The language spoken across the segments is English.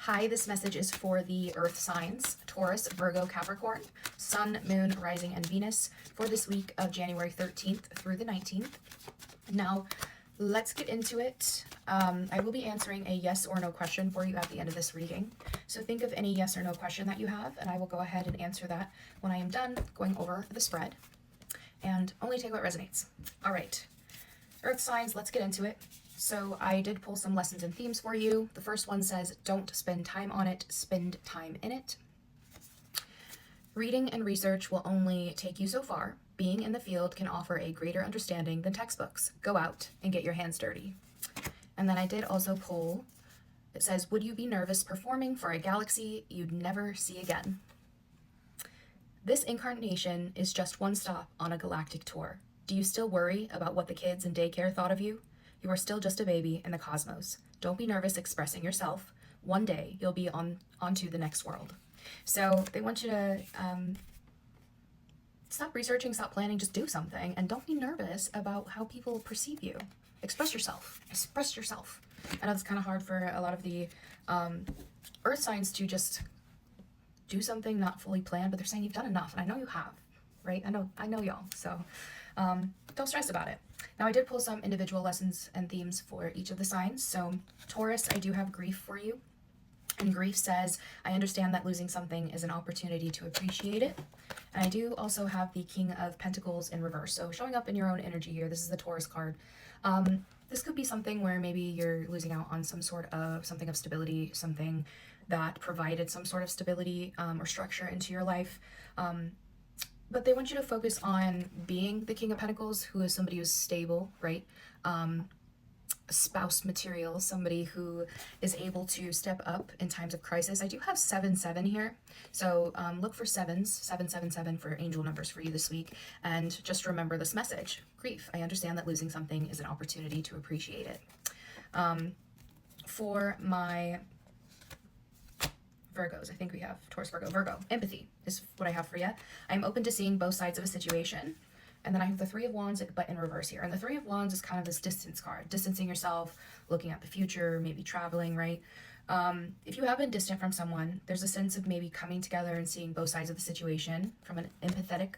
Hi, this message is for the earth signs, Taurus, Virgo, Capricorn, Sun, Moon, Rising, and Venus for this week of January 13th through the 19th. Now, let's get into it. I will be answering a yes or no question for you at the end of this reading. So think of any yes or no question that you have, and I will go ahead and answer that when I am done going over the spread. And only take what resonates. All right, earth signs, let's get into it. So I did pull some lessons and themes for you. The first one says, don't spend time on it, spend time in it. Reading and research will only take you so far. Being in the field can offer a greater understanding than textbooks. Go out and get your hands dirty. And then I did also pull, it says, would you be nervous performing for a galaxy you'd never see again? This incarnation is just one stop on a galactic tour. Do you still worry about what the kids in daycare thought of you? You are still just a baby in the cosmos. Don't be nervous expressing yourself. One day you'll be onto the next world. So they want you to stop researching, stop planning, just do something, and don't be nervous about how people perceive you. Express yourself. Express yourself. I know it's kind of hard for a lot of the earth signs to just do something not fully planned, but they're saying you've done enough, and I know you have, right? I know y'all. So don't stress about it. Now I did pull some individual lessons and themes for each of the signs. So Taurus, I do have grief for you. And grief says, I understand that losing something is an opportunity to appreciate it. And I do also have the King of Pentacles in reverse. So showing up in your own energy here, this is the Taurus card. This could be something where maybe you're losing out on something of stability, something that provided some sort of stability or structure into your life. But they want you to focus on being the King of Pentacles, who is somebody who's stable, right? Spouse material, somebody who is able to step up in times of crisis. I do have 7-7 here. So look for sevens, 777 for angel numbers for you this week. And just remember this message, grief. I understand that losing something is an opportunity to appreciate it. For my Virgos, I think we have Taurus, Virgo. Empathy is what I have for you. I'm open to seeing both sides of a situation. And then I have the Three of Wands, but in reverse here. And the Three of Wands is kind of this distance card, distancing yourself, looking at the future, maybe traveling, right? If you have been distant from someone, there's a sense of maybe coming together and seeing both sides of the situation from an empathetic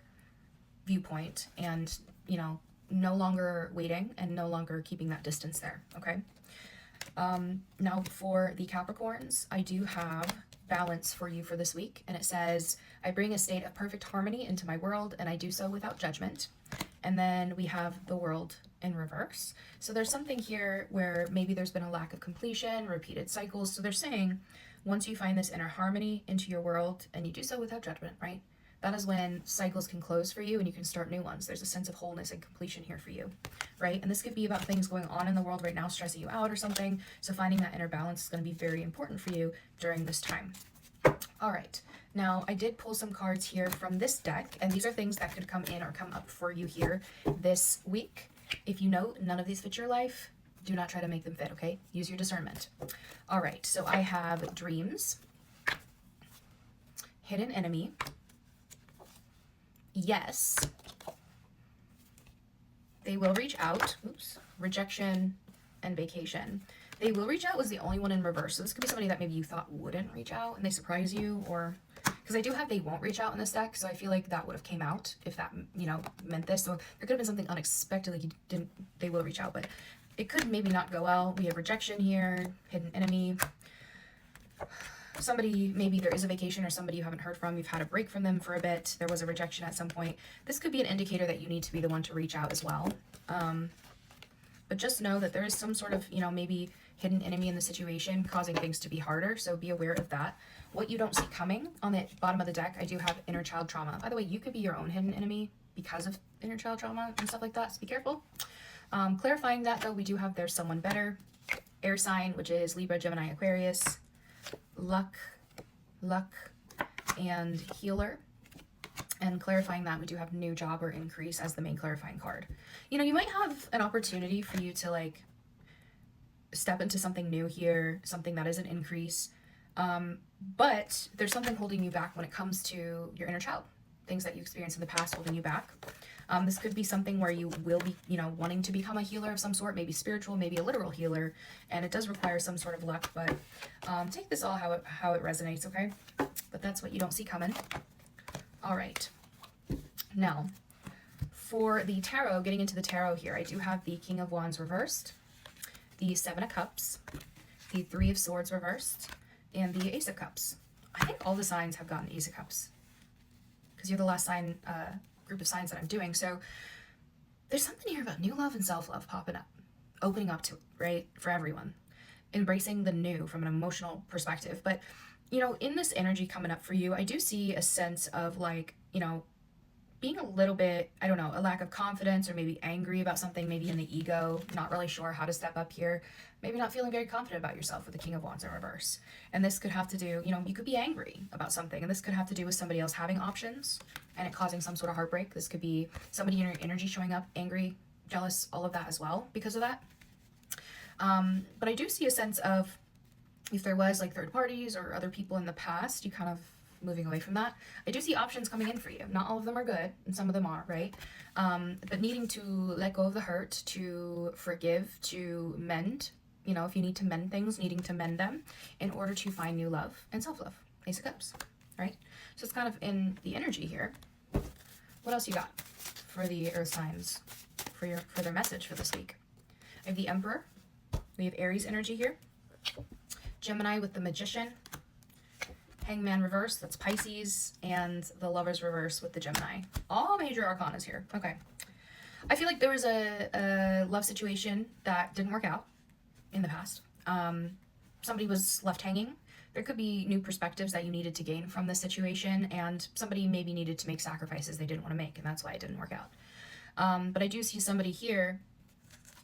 viewpoint and, you know, no longer waiting and no longer keeping that distance there, okay? Now for the Capricorns, I do have balance for you for this week, and it says, I bring a state of perfect harmony into my world, and I do so without judgment. And then we have the World in reverse. So there's something here where maybe there's been a lack of completion, repeated cycles. So they're saying, once you find this inner harmony into your world, and you do so without judgment, right? That is when cycles can close for you and you can start new ones. There's a sense of wholeness and completion here for you, right? And this could be about things going on in the world right now, stressing you out or something. So finding that inner balance is going to be very important for you during this time. All right. Now, I did pull some cards here from this deck, and these are things that could come in or come up for you here this week. If you know none of these fit your life, do not try to make them fit, okay? Use your discernment. All right. So I have dreams, hidden enemy, yes, they will reach out, oops, rejection, and vacation. They will reach out was the only one in reverse. So this could be somebody that maybe you thought wouldn't reach out and they surprise you, or because I do have they won't reach out in this deck. So I feel like that would have came out if that, you know, meant this. So there could have been something unexpected, like they will reach out, but it could maybe not go well. We have rejection here, hidden enemy. Somebody, maybe there is a vacation or somebody you haven't heard from, you've had a break from them for a bit, there was a rejection at some point. This could be an indicator that you need to be the one to reach out as well. But just know that there is some sort of, you know, maybe hidden enemy in the situation causing things to be harder, so be aware of that. What you don't see coming, on the bottom of the deck, I do have inner child trauma. By the way, you could be your own hidden enemy because of inner child trauma and stuff like that, so be careful. Clarifying that, though, we do have there's someone better. Air sign, which is Libra, Gemini, Aquarius. Luck, and healer. And clarifying that, we do have new job or increase as the main clarifying card. You know, you might have an opportunity for you to like step into something new here, something that is an increase. But there's something holding you back when it comes to your inner child, things that you experienced in the past holding you back. This could be something where you will be, you know, wanting to become a healer of some sort, maybe spiritual, maybe a literal healer, and it does require some sort of luck, but take this all how it resonates, okay? But that's what you don't see coming. All right. Now, for the tarot, getting into the tarot here, I do have the King of Wands reversed, the Seven of Cups, the Three of Swords reversed, and the Ace of Cups. I think all the signs have gotten Ace of Cups because you're the last sign, group of signs that I'm doing. So there's something here about new love and self-love popping up, opening up to it, right? For everyone, embracing the new from an emotional perspective. But, you know, in this energy coming up for you, I do see a sense of like, you know, being a little bit, I don't know, a lack of confidence, or maybe angry about something, maybe in the ego, not really sure how to step up here, maybe not feeling very confident about yourself with the King of Wands in reverse. And this could have to do, you know, you could be angry about something, and this could have to do with somebody else having options and it causing some sort of heartbreak. This could be somebody in your energy showing up angry, jealous, all of that as well because of that. But I do see a sense of, if there was like third parties or other people in the past, you kind of moving away from that. I do see options coming in for you. Not all of them are good, and some of them are, right? But needing to let go of the hurt, to forgive, to mend, you know, if you need to mend things, needing to mend them in order to find new love and self-love. Ace of Cups, right? So it's kind of in the energy here. What else you got for the earth signs for their message for this week? I have the Emperor. We have Aries energy here. Gemini with the Magician. Hangman reverse, that's Pisces, and the Lovers reverse with the Gemini. All major arcanas here. Okay. I feel like there was a love situation that didn't work out in the past. Somebody was left hanging. There could be new perspectives that you needed to gain from this situation, and somebody maybe needed to make sacrifices they didn't want to make, and that's why it didn't work out. But I do see somebody here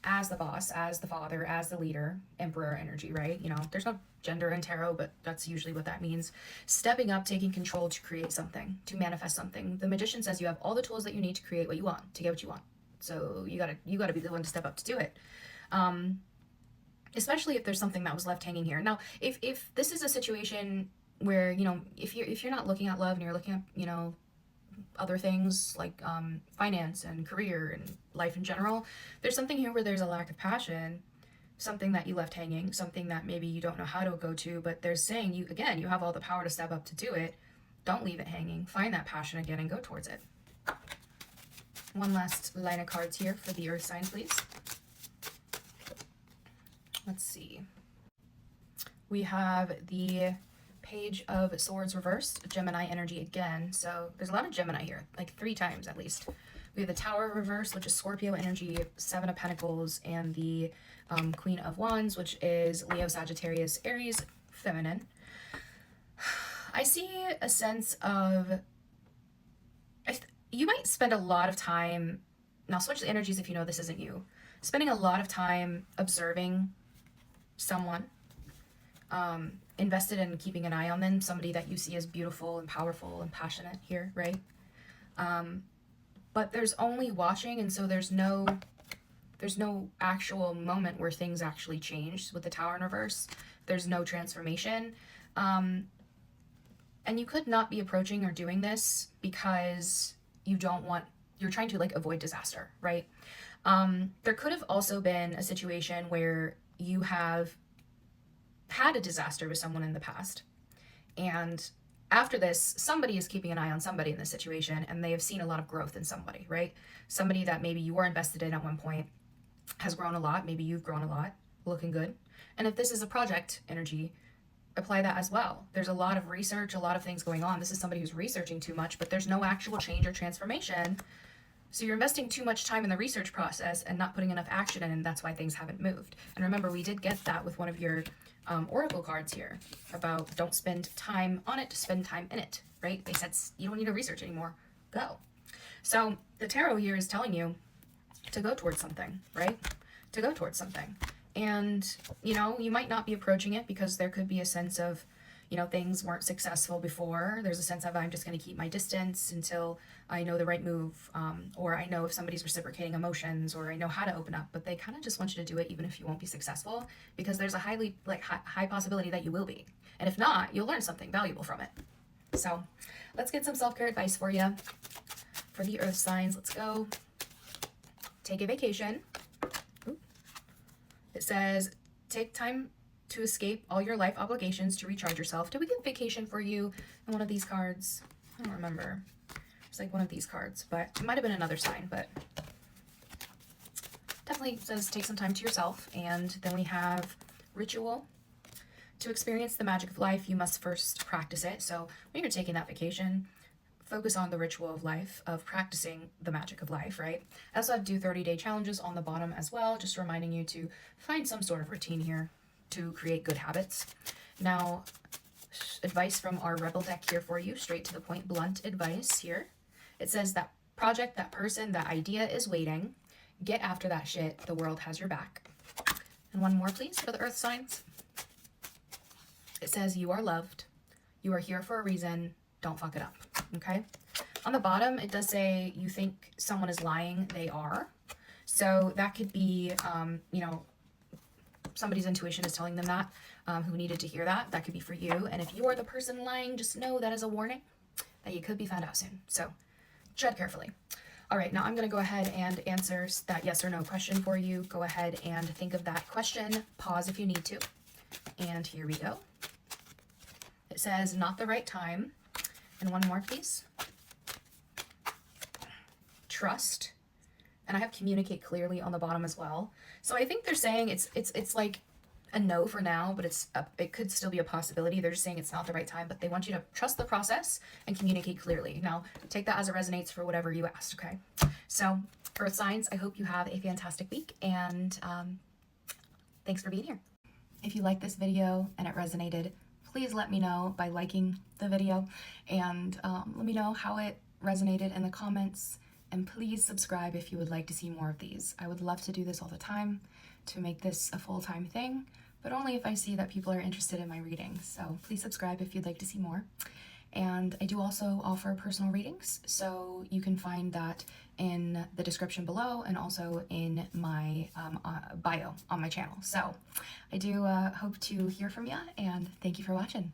as the boss, as the father, as the leader, Emperor energy, right? You know, there's no gender in tarot, but that's usually what that means. Stepping up, taking control to create something, to manifest something. The Magician says you have all the tools that you need to create what you want, to get what you want. So you gotta be the one to step up to do it. Especially if there's something that was left hanging here. Now, if this is a situation where, you know, if you're not looking at love and you're looking at, you know, other things like finance and career and life in general, there's something here where there's a lack of passion, something that you left hanging, something that maybe you don't know how to go to, but they're saying you have all the power to step up to do it. Don't leave it hanging. Find that passion again and go towards it. One last line of cards here for the earth signs, please. Let's see. We have the Page of Swords reversed, Gemini energy again. So there's a lot of Gemini here, like 3 times at least. We have the Tower reversed, which is Scorpio energy, 7 of Pentacles, and the Queen of Wands, which is Leo, Sagittarius, Aries, feminine. I see a sense of, you might spend a lot of time, now switch the energies if you know this isn't you, spending a lot of time observing someone, invested in keeping an eye on them, somebody that you see as beautiful and powerful and passionate here, right? But there's only watching, and so there's no actual moment where things actually change with the Tower in reverse. There's no transformation. And you could not be approaching or doing this because you're trying to like avoid disaster, right? There could have also been a situation where you have had a disaster with someone in the past, and after this, somebody is keeping an eye on somebody in this situation, and they have seen a lot of growth in somebody, right? Somebody that maybe you were invested in at one point has grown a lot. Maybe you've grown a lot, looking good. And if this is a project energy, apply that as well. There's a lot of research, a lot of things going on. This is somebody who's researching too much, but there's no actual change or transformation. So you're investing too much time in the research process and not putting enough action in, and that's why things haven't moved. And remember, we did get that with one of your oracle cards here about don't spend time on it, spend time in it, right? They said you don't need to research anymore. Go. So the tarot here is telling you to go towards something, right? To go towards something. And, you know, you might not be approaching it because there could be a sense of, you know, things weren't successful before. There's a sense of I'm just going to keep my distance until I know the right move, or I know if somebody's reciprocating emotions, or I know how to open up. But they kind of just want you to do it even if you won't be successful, because there's a high possibility that you will be. And if not, you'll learn something valuable from it. So let's get some self-care advice for you for the earth signs. Let's go. Take a vacation. Ooh. It says, take time to escape all your life obligations to recharge yourself. Did we get vacation for you in one of these cards? I don't remember. It's like one of these cards, but it might have been another sign, but definitely says take some time to yourself. And then we have ritual. To experience the magic of life, you must first practice it. So when you're taking that vacation, focus on the ritual of life, of practicing the magic of life, right? I also have do 30-day challenges on the bottom as well, just reminding you to find some sort of routine here to create good habits. Now, advice from our Rebel deck here for you, straight to the point, blunt advice here. It says that project, that person, that idea is waiting. Get after that shit. The world has your back. And one more, please, for the earth signs. It says you are loved. You are here for a reason. Don't fuck it up. Okay? On the bottom, it does say you think someone is lying. They are. So that could be, you know, somebody's intuition is telling them that, who needed to hear that. That could be for you. And if you are the person lying, just know that is a warning that you could be found out soon. So tread carefully. All right, now I'm going to go ahead and answer that yes or no question for you. Go ahead and think of that question. Pause if you need to. And here we go. It says not the right time. And one more, please. Trust. And I have communicate clearly on the bottom as well. So I think they're saying it's like a no for now, but it could still be a possibility. They're just saying it's not the right time, but they want you to trust the process and communicate clearly. Now, take that as it resonates for whatever you asked, okay? So, earth signs, I hope you have a fantastic week, and thanks for being here. If you like this video and it resonated, please let me know by liking the video, and let me know how it resonated in the comments, and please subscribe if you would like to see more of these. I would love to do this all the time, to make this a full-time thing, but only if I see that people are interested in my readings. So please subscribe if you'd like to see more. And I do also offer personal readings, so you can find that in the description below and also in my bio on my channel. So I do hope to hear from you, and thank you for watching.